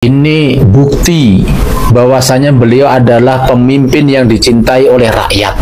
Ini bukti bahwasanya beliau adalah pemimpin yang dicintai oleh rakyat.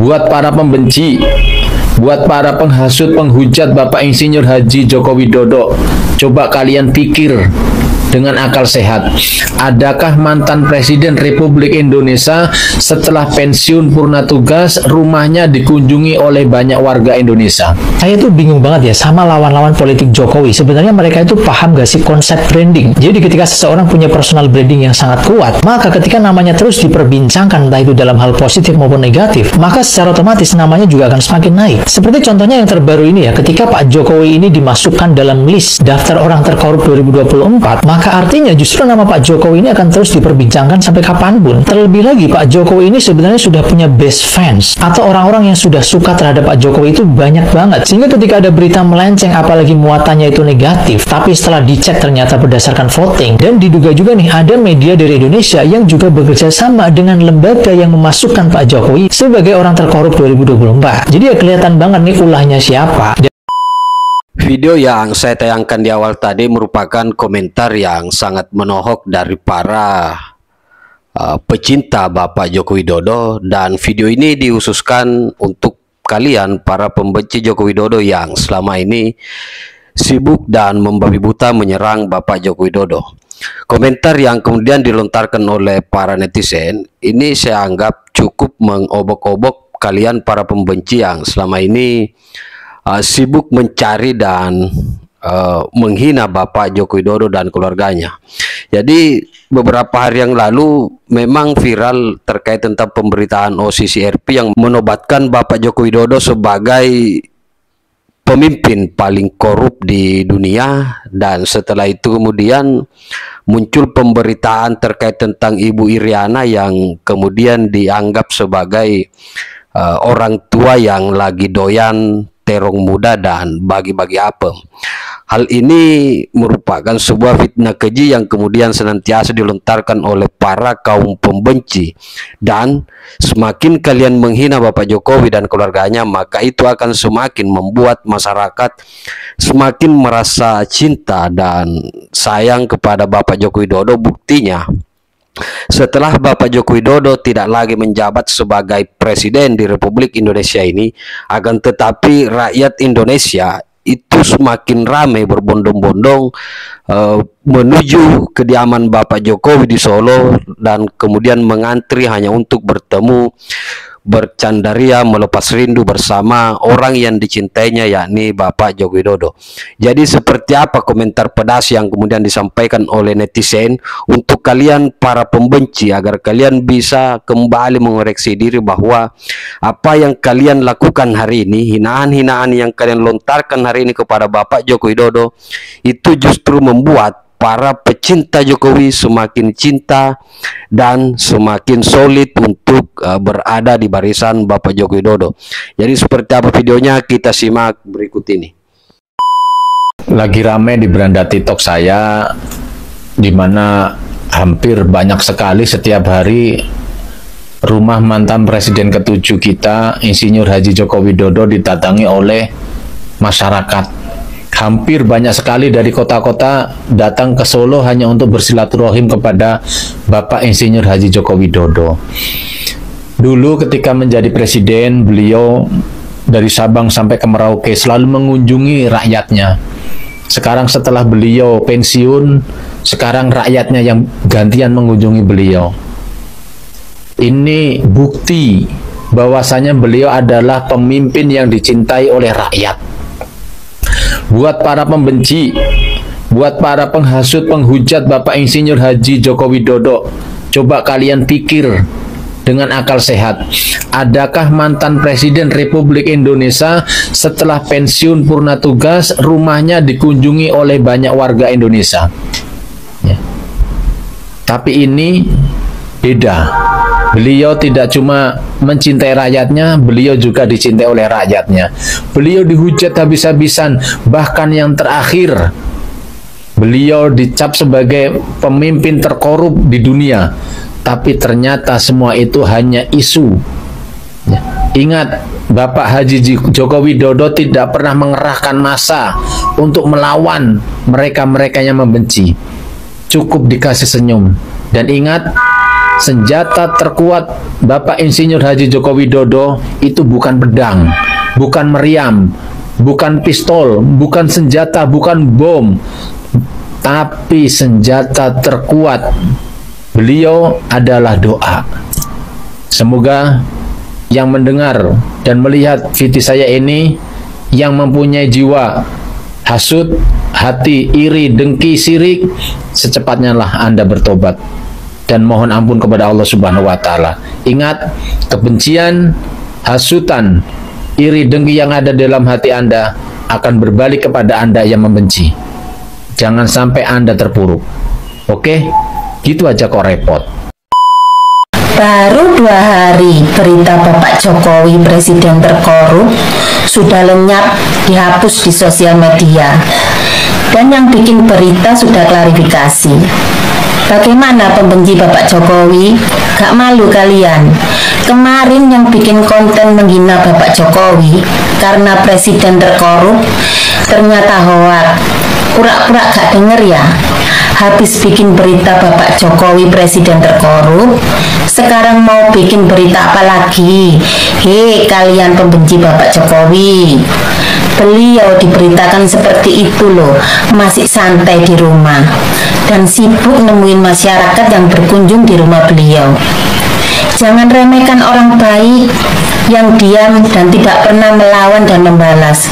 Buat para pembenci, buat para penghasut, penghujat Bapak Insinyur Haji Joko Widodo, coba kalian pikir dengan akal sehat. Adakah mantan Presiden Republik Indonesia setelah pensiun purna tugas rumahnya dikunjungi oleh banyak warga Indonesia? Saya tuh bingung banget ya sama lawan-lawan politik Jokowi. Sebenarnya mereka itu paham gak sih konsep branding? Jadi ketika seseorang punya personal branding yang sangat kuat, maka ketika namanya terus diperbincangkan, entah itu dalam hal positif maupun negatif, maka secara otomatis namanya juga akan semakin naik. Seperti contohnya yang terbaru ini ya, ketika Pak Jokowi ini dimasukkan dalam list daftar orang terkorup 2024, maka artinya justru nama Pak Jokowi ini akan terus diperbincangkan sampai kapanpun. Terlebih lagi Pak Jokowi ini sebenarnya sudah punya best fans atau orang-orang yang sudah suka terhadap Pak Jokowi itu banyak banget. Sehingga ketika ada berita melenceng apalagi muatannya itu negatif, tapi setelah dicek ternyata berdasarkan voting, dan diduga juga nih ada media dari Indonesia yang juga bekerja sama dengan lembaga yang memasukkan Pak Jokowi sebagai orang terkorup 2024. Jadi ya kelihatan banget nih ulahnya siapa. Video yang saya tayangkan di awal tadi merupakan komentar yang sangat menohok dari para pecinta Bapak Joko Widodo, dan video ini dihususkan untuk kalian para pembenci Joko Widodo yang selama ini sibuk dan membabi buta menyerang Bapak Joko Widodo. Komentar yang kemudian dilontarkan oleh para netizen ini saya anggap cukup mengobok-obok kalian para pembenci yang selama ini sibuk mencari dan menghina Bapak Joko Widodo dan keluarganya. Jadi beberapa hari yang lalu memang viral terkait tentang pemberitaan OCCRP yang menobatkan Bapak Joko Widodo sebagai pemimpin paling korup di dunia, dan setelah itu kemudian muncul pemberitaan terkait tentang Ibu Iriana yang kemudian dianggap sebagai orang tua yang lagi doyan terong muda dan bagi-bagi apem. Hal ini merupakan sebuah fitnah keji yang kemudian senantiasa dilontarkan oleh para kaum pembenci, dan semakin kalian menghina Bapak Jokowi dan keluarganya, maka itu akan semakin membuat masyarakat semakin merasa cinta dan sayang kepada Bapak Joko Widodo. Buktinya, setelah Bapak Joko Widodo tidak lagi menjabat sebagai presiden di Republik Indonesia ini, akan tetapi rakyat Indonesia itu semakin ramai berbondong-bondong menuju kediaman Bapak Jokowi di Solo, dan kemudian mengantri hanya untuk bertemu, bercandaria, melepas rindu bersama orang yang dicintainya, yakni Bapak Joko Widodo. Jadi seperti apa komentar pedas yang kemudian disampaikan oleh netizen untuk kalian para pembenci, agar kalian bisa kembali mengoreksi diri bahwa apa yang kalian lakukan hari ini, hinaan-hinaan yang kalian lontarkan hari ini kepada Bapak Joko Widodo, itu justru membuat para pecinta Jokowi semakin cinta dan semakin solid untuk berada di barisan Bapak Joko Widodo. Jadi seperti apa videonya, kita simak berikut ini. Lagi rame di beranda TikTok saya, di mana hampir banyak sekali setiap hari rumah mantan Presiden ke-7 kita, Insinyur Haji Joko Widodo, didatangi oleh masyarakat. Hampir banyak sekali dari kota-kota datang ke Solo hanya untuk bersilaturahim kepada Bapak Insinyur Haji Joko Widodo. Dulu ketika menjadi presiden, beliau dari Sabang sampai ke Merauke selalu mengunjungi rakyatnya. Sekarang setelah beliau pensiun, sekarang rakyatnya yang gantian mengunjungi beliau. Ini bukti bahwasanya beliau adalah pemimpin yang dicintai oleh rakyat. Buat para pembenci, buat para penghasut, penghujat Bapak Insinyur Haji Joko Widodo, coba kalian pikir dengan akal sehat. Adakah mantan Presiden Republik Indonesia setelah pensiun purna tugas rumahnya dikunjungi oleh banyak warga Indonesia? Ya. Tapi ini beda. Beliau tidak cuma mencintai rakyatnya, beliau juga dicintai oleh rakyatnya. Beliau dihujat habis-habisan, bahkan yang terakhir beliau dicap sebagai pemimpin terkorup di dunia. Tapi ternyata semua itu hanya isu. Ingat, Bapak Haji Joko Widodo tidak pernah mengerahkan massa untuk melawan mereka-mereka yang membenci. cukup dikasih senyum. Dan ingat, senjata terkuat Bapak Insinyur Haji Joko Widodo itu bukan pedang, bukan meriam, bukan pistol, bukan senjata, bukan bom, tapi senjata terkuat beliau adalah doa. Semoga yang mendengar dan melihat video saya ini, yang mempunyai jiwa hasut, hati iri, dengki, sirik, secepatnya lah Anda bertobat dan mohon ampun kepada Allah Subhanahu wa Ta'ala. Ingat, kebencian, hasutan, iri, dengki yang ada dalam hati Anda akan berbalik kepada Anda yang membenci. Jangan sampai Anda terpuruk. Oke? Gitu aja kok repot. Baru 2 hari berita Bapak Jokowi presiden terkorup sudah lenyap dihapus di sosial media. Dan yang bikin berita sudah klarifikasi. Bagaimana pembenci Bapak Jokowi? Gak malu kalian? Kemarin yang bikin konten menghina Bapak Jokowi karena presiden terkorup ternyata hoak. Pura-pura gak denger ya? Habis bikin berita Bapak Jokowi presiden terkorup, sekarang mau bikin berita apa lagi? Hei kalian pembenci Bapak Jokowi, beliau diberitakan seperti itu loh, masih santai di rumah dan sibuk nemuin masyarakat yang berkunjung di rumah beliau. Jangan remehkan orang baik yang diam dan tidak pernah melawan dan membalas.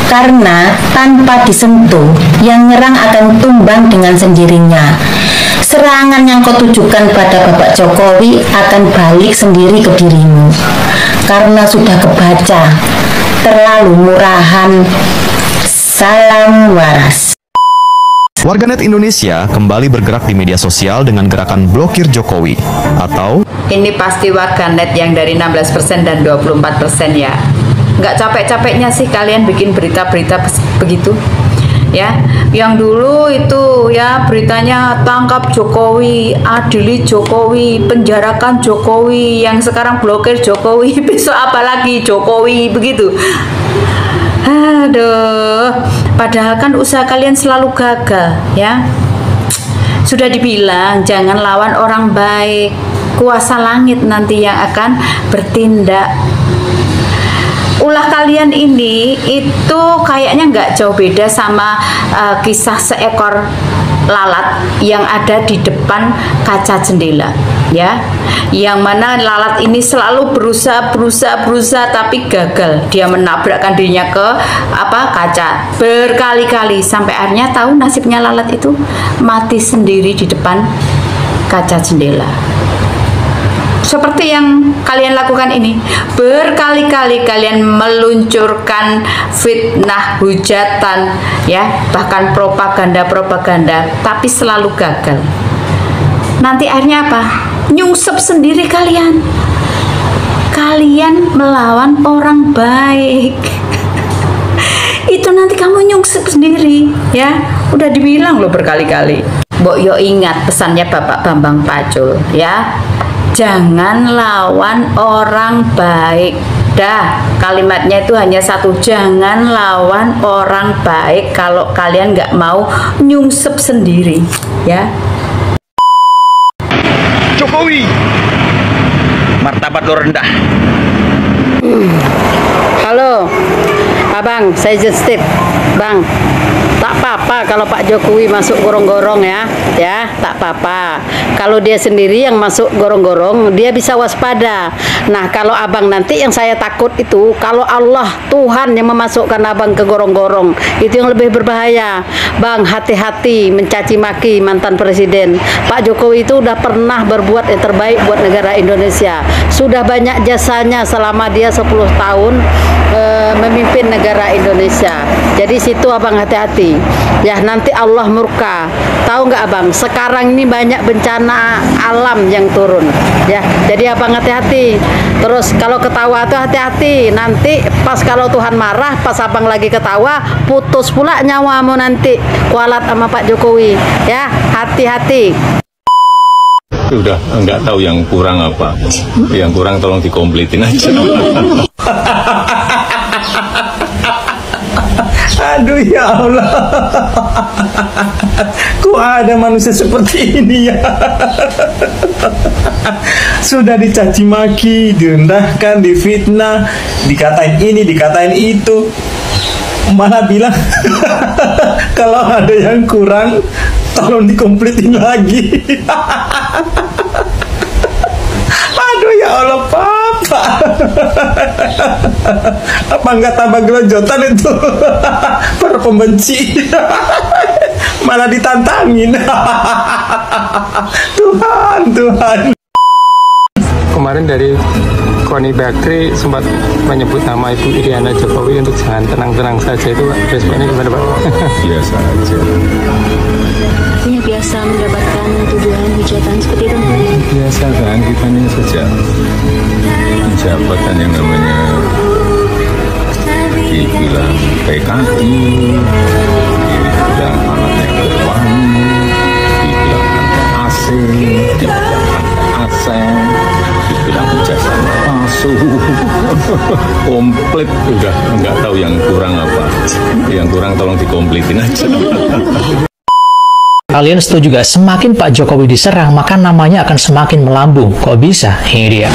Karena tanpa disentuh, yang nyerang akan tumbang dengan sendirinya. Serangan yang kau tujukan pada Bapak Jokowi akan balik sendiri ke dirimu. Karena sudah kebaca, terlalu murahan. Salam waras. Warganet Indonesia kembali bergerak di media sosial dengan gerakan blokir Jokowi atau ini pasti warganet yang dari 16% dan 24% ya. Nggak capek-capeknya sih kalian bikin berita-berita begitu ya. Yang dulu itu ya beritanya tangkap Jokowi, adili Jokowi, penjarakan Jokowi, yang sekarang blokir Jokowi, besok apa lagi Jokowi, begitu. Aduh, padahal kan usaha kalian selalu gagal ya. Sudah dibilang jangan lawan orang baik, kuasa langit nanti yang akan bertindak. Ulah kalian ini itu kayaknya nggak jauh beda sama kisah seekor lalat yang ada di depan kaca jendela ya, yang mana lalat ini selalu berusaha tapi gagal. Dia menabrakkan dirinya ke kaca berkali-kali sampai akhirnya tahu nasibnya lalat itu mati sendiri di depan kaca jendela. Seperti yang kalian lakukan ini, berkali-kali kalian meluncurkan fitnah, hujatan, ya, bahkan propaganda, tapi selalu gagal. Nanti akhirnya apa? Nyungsep sendiri kalian. Kalian melawan orang baik. Itu nanti kamu nyungsep sendiri, ya. Udah dibilang loh berkali-kali. Mbok yo ingat pesannya Bapak Bambang Pacul, ya. Jangan lawan orang baik. Dah, kalimatnya itu hanya satu, jangan lawan orang baik kalau kalian nggak mau nyungsep sendiri, ya. Jokowi, martabat lo rendah. Halo, Abang, saya Justip, Bang. Tak apa-apa kalau Pak Jokowi masuk gorong-gorong ya, tak apa-apa. Kalau dia sendiri yang masuk gorong-gorong, dia bisa waspada. Nah, kalau abang nanti yang saya takut itu, kalau Allah Tuhan yang memasukkan abang ke gorong-gorong, itu yang lebih berbahaya. Bang, hati-hati mencaci maki mantan presiden. Pak Jokowi itu udah pernah berbuat yang terbaik buat negara Indonesia. Sudah banyak jasanya selama dia 10 tahun memimpin negara Indonesia. Jadi situ abang hati-hati. Ya, nanti Allah murka. Tahu nggak abang? Sekarang ini banyak bencana alam yang turun. Ya, jadi abang hati-hati. Terus kalau ketawa tuh hati-hati. Nanti pas kalau Tuhan marah, pas abang lagi ketawa, putus pula nyawamu nanti. Kualat sama Pak Jokowi. Ya, hati-hati. Udah nggak tahu yang kurang apa. Yang kurang tolong dikompletin aja. Aduh ya Allah. Kok ada manusia seperti ini ya? Sudah dicaci maki, direndahkan, difitnah, dikatain ini, dikatain itu, malah bilang kalau ada yang kurang tolong dikompletin lagi. Aduh ya Allah, Papa. Apa enggak tambah gelojotan itu para pembenci? Malah ditantangin. Tuhan. Kemarin dari Koni Bakri sempat menyebut nama Ibu Iriana Jokowi untuk jangan tenang-tenang saja, itu responnya gimana Pak? Biasa aja. Artinya biasa mendapatkan tuduhan hujatan seperti itu? Biasa kan, kita ini sejak menjabat kan yang namanya dibilang PKI, dibilang anaknya berwangi, dibilang anaknya asing, dibilang anaknya asing, dibilang ijazahnya palsu. Komplit udah, nggak tahu yang kurang apa. Yang kurang tolong dikompletin aja. Kalian setuju gak? Semakin Pak Jokowi diserang, maka namanya akan semakin melambung. Kok bisa? Ini dia.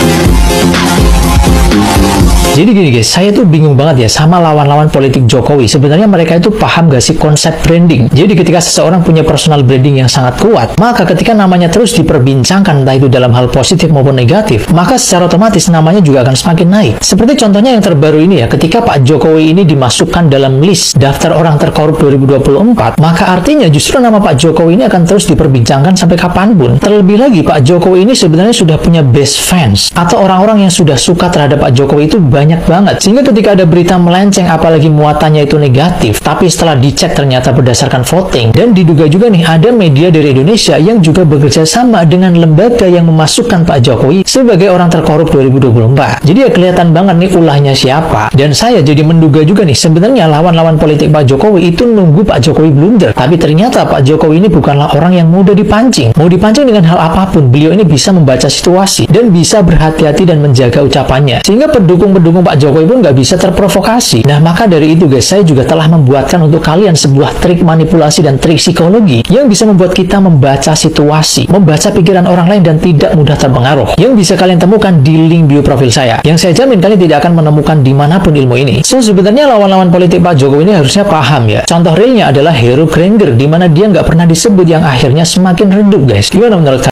Jadi gini guys, saya tuh bingung banget ya sama lawan-lawan politik Jokowi. Sebenarnya mereka itu paham gak sih konsep branding? Jadi ketika seseorang punya personal branding yang sangat kuat, maka ketika namanya terus diperbincangkan, entah itu dalam hal positif maupun negatif, maka secara otomatis namanya juga akan semakin naik. Seperti contohnya yang terbaru ini ya, ketika Pak Jokowi ini dimasukkan dalam list daftar orang terkorup 2024, maka artinya justru nama Pak Jokowi ini akan terus diperbincangkan sampai kapanpun. Terlebih lagi Pak Jokowi ini sebenarnya sudah punya best fans atau orang-orang yang sudah suka terhadap Pak Jokowi itu banyak banget, sehingga ketika ada berita melenceng apalagi muatannya itu negatif, tapi setelah dicek ternyata berdasarkan voting, dan diduga juga nih ada media dari Indonesia yang juga bekerja sama dengan lembaga yang memasukkan Pak Jokowi sebagai orang terkorup 2024. Jadi ya kelihatan banget nih ulahnya siapa. Dan saya jadi menduga juga nih, sebenarnya lawan-lawan politik Pak Jokowi itu nunggu Pak Jokowi blunder, tapi ternyata Pak Jokowi ini bukanlah orang yang mudah dipancing. Mau dipancing dengan hal apapun, beliau ini bisa membaca situasi dan bisa berhati-hati dan menjaga ucapannya, sehingga pendukung-pendukung Pak Jokowi pun nggak bisa terprovokasi. Nah, maka dari itu guys, saya juga telah membuatkan untuk kalian sebuah trik manipulasi dan trik psikologi yang bisa membuat kita membaca situasi, membaca pikiran orang lain dan tidak mudah terpengaruh, yang bisa kalian temukan di link bio profil saya, yang saya jamin kalian tidak akan menemukan dimanapun ilmu ini. So, sebenarnya lawan-lawan politik Pak Jokowi ini harusnya paham ya. Contoh realnya adalah Hero Granger, di mana dia nggak pernah disebut, yang akhirnya semakin redup guys. Gimana menurut kalian?